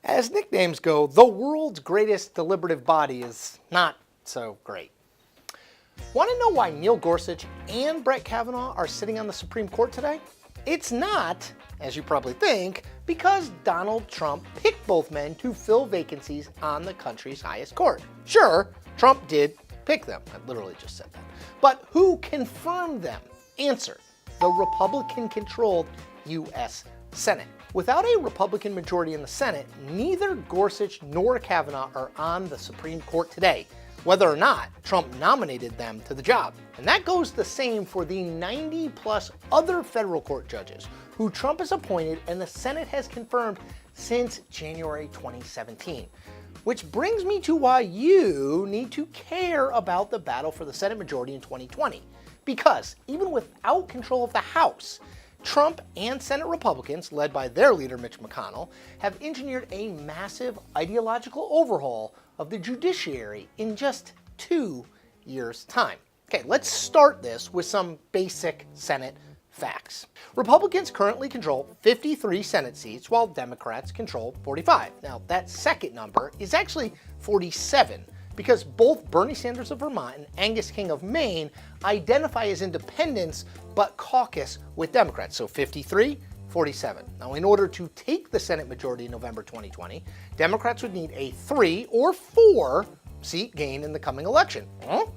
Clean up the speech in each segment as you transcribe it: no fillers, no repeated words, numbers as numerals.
As nicknames go, the world's greatest deliberative body is not so great. Want to know why Neil Gorsuch and Brett Kavanaugh are sitting on the Supreme Court today? It's not, as you probably think, because Donald Trump picked both men to fill vacancies on the country's highest court. Sure, Trump did pick them. I literally just said that. But who confirmed them? Answer: the Republican-controlled U.S. Senate. Without a Republican majority in the Senate, neither Gorsuch nor Kavanaugh are on the Supreme Court today, whether or not Trump nominated them to the job. And that goes the same for the 90-plus other federal court judges who Trump has appointed and the Senate has confirmed since January 2017. Which brings me to why you need to care about the battle for the Senate majority in 2020. Because even without control of the House, Trump and Senate Republicans, led by their leader Mitch McConnell, have engineered a massive ideological overhaul of the judiciary in just 2 years' time. Okay, let's start this with some basic Senate facts. Republicans currently control 53 Senate seats while Democrats control 45. Now, that second number is actually 47 because both Bernie Sanders of Vermont and Angus King of Maine identify as independents but caucus with Democrats. So 53, 47. Now, in order to take the Senate majority in November 2020, Democrats would need a 3 or 4 seat gain in the coming election.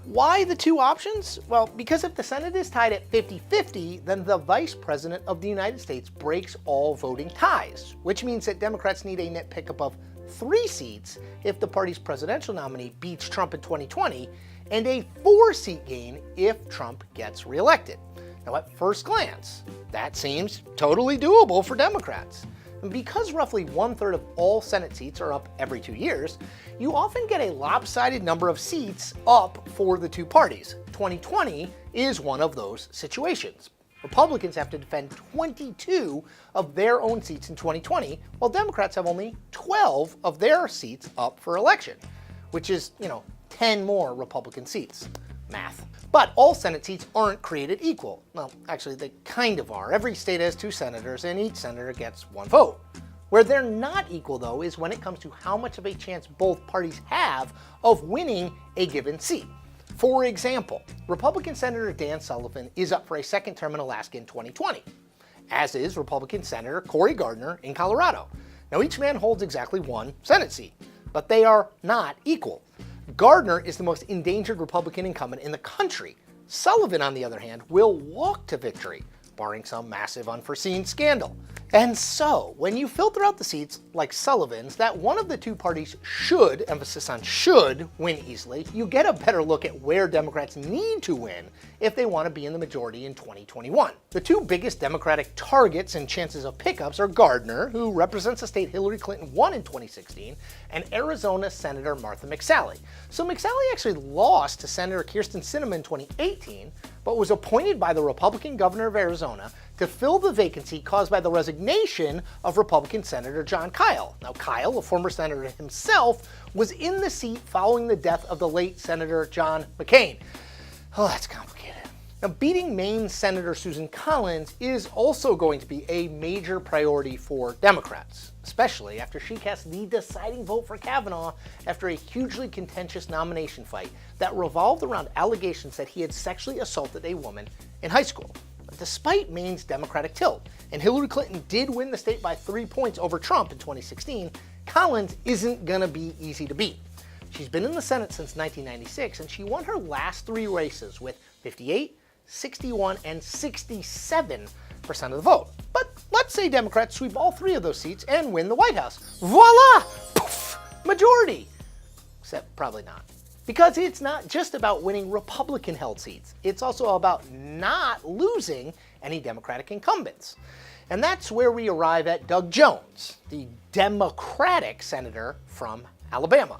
Why the two options? Well, because if the Senate is tied at 50-50, then the Vice President of the United States breaks all voting ties, which means that Democrats need a net pickup of 3 seats if the party's presidential nominee beats Trump in 2020, and a 4-seat gain if Trump gets reelected. Now, at first glance, that seems totally doable for Democrats. And because roughly 1/3 of all Senate seats are up every 2 years, you often get a lopsided number of seats up for the two parties. 2020 is one of those situations. Republicans have to defend 22 of their own seats in 2020, while Democrats have only 12 of their seats up for election, which is, 10 more Republican seats. Math. But all Senate seats aren't created equal. Well, actually, they kind of are. Every state has 2 senators, and each senator gets 1 vote. Where they're not equal, though, is when it comes to how much of a chance both parties have of winning a given seat. For example, Republican Senator Dan Sullivan is up for a second term in Alaska in 2020, as is Republican Senator Cory Gardner in Colorado. Now, each man holds exactly 1 Senate seat, but they are not equal. Gardner is the most endangered Republican incumbent in the country. Sullivan, on the other hand, will walk to victory, barring some massive unforeseen scandal. And so, when you filter out the seats, like Sullivan's, that one of the two parties should, emphasis on should, win easily, you get a better look at where Democrats need to win if they want to be in the majority in 2021. The two biggest Democratic targets and chances of pickups are Gardner, who represents a state Hillary Clinton won in 2016, and Arizona Senator Martha McSally. So McSally actually lost to Senator Kyrsten Sinema in 2018, but was appointed by the Republican governor of Arizona to fill the vacancy caused by the resignation of Republican Senator Jon Kyl. Now, Kyl, a former senator himself, was in the seat following the death of the late Senator John McCain. Oh, that's complicated. Now, beating Maine Senator Susan Collins is also going to be a major priority for Democrats, especially after she cast the deciding vote for Kavanaugh after a hugely contentious nomination fight that revolved around allegations that he had sexually assaulted a woman in high school. Despite Maine's Democratic tilt, and Hillary Clinton did win the state by 3 points over Trump in 2016, Collins isn't going to be easy to beat. She's been in the Senate since 1996, and she won her last 3 races with 58, 61, and 67% of the vote. But let's say Democrats sweep all 3 of those seats and win the White House. Voila! Poof! Majority! Except probably not. Because it's not just about winning Republican-held seats. It's also about not losing any Democratic incumbents. And that's where we arrive at Doug Jones, the Democratic senator from Alabama.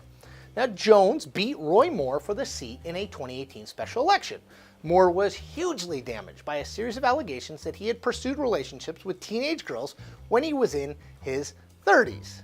Now, Jones beat Roy Moore for the seat in a 2018 special election. Moore was hugely damaged by a series of allegations that he had pursued relationships with teenage girls when he was in his 30s.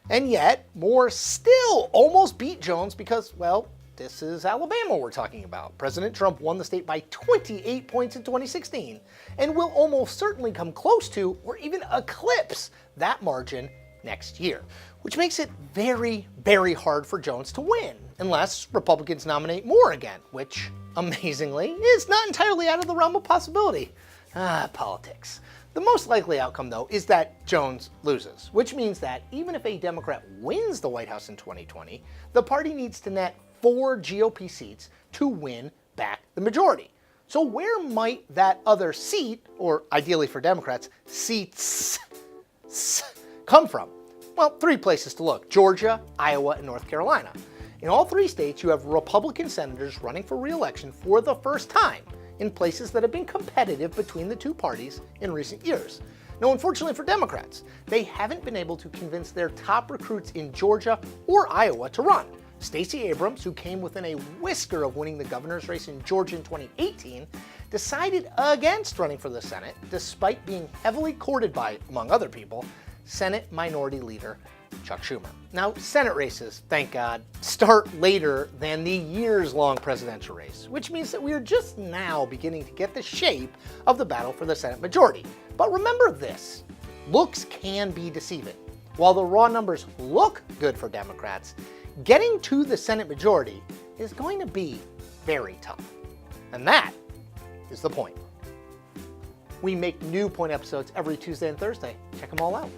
And yet, Moore still almost beat Jones because, well, this is Alabama we're talking about. President Trump won the state by 28 points in 2016 and will almost certainly come close to or even eclipse that margin next year, which makes it very, very hard for Jones to win, unless Republicans nominate Moore again, which, amazingly, is not entirely out of the realm of possibility. Politics. The most likely outcome, though, is that Jones loses, which means that even if a Democrat wins the White House in 2020, the party needs to net 4 GOP seats to win back the majority. So where might that other seat, or ideally for Democrats, seats, come from? Well, 3 places to look: Georgia, Iowa, and North Carolina. In all 3 states, you have Republican senators running for re-election for the first time in places that have been competitive between the 2 parties in recent years. Now, unfortunately for Democrats, they haven't been able to convince their top recruits in Georgia or Iowa to run. Stacey Abrams, who came within a whisker of winning the governor's race in Georgia in 2018, decided against running for the Senate, despite being heavily courted by, among other people, Senate Minority Leader Chuck Schumer. Now, Senate races, thank God, start later than the years-long presidential race, which means that we are just now beginning to get the shape of the battle for the Senate majority. But remember this: looks can be deceiving. While the raw numbers look good for Democrats, getting to the Senate majority is going to be very tough. And that is the point. We make new Point episodes every Tuesday and Thursday. Check them all out.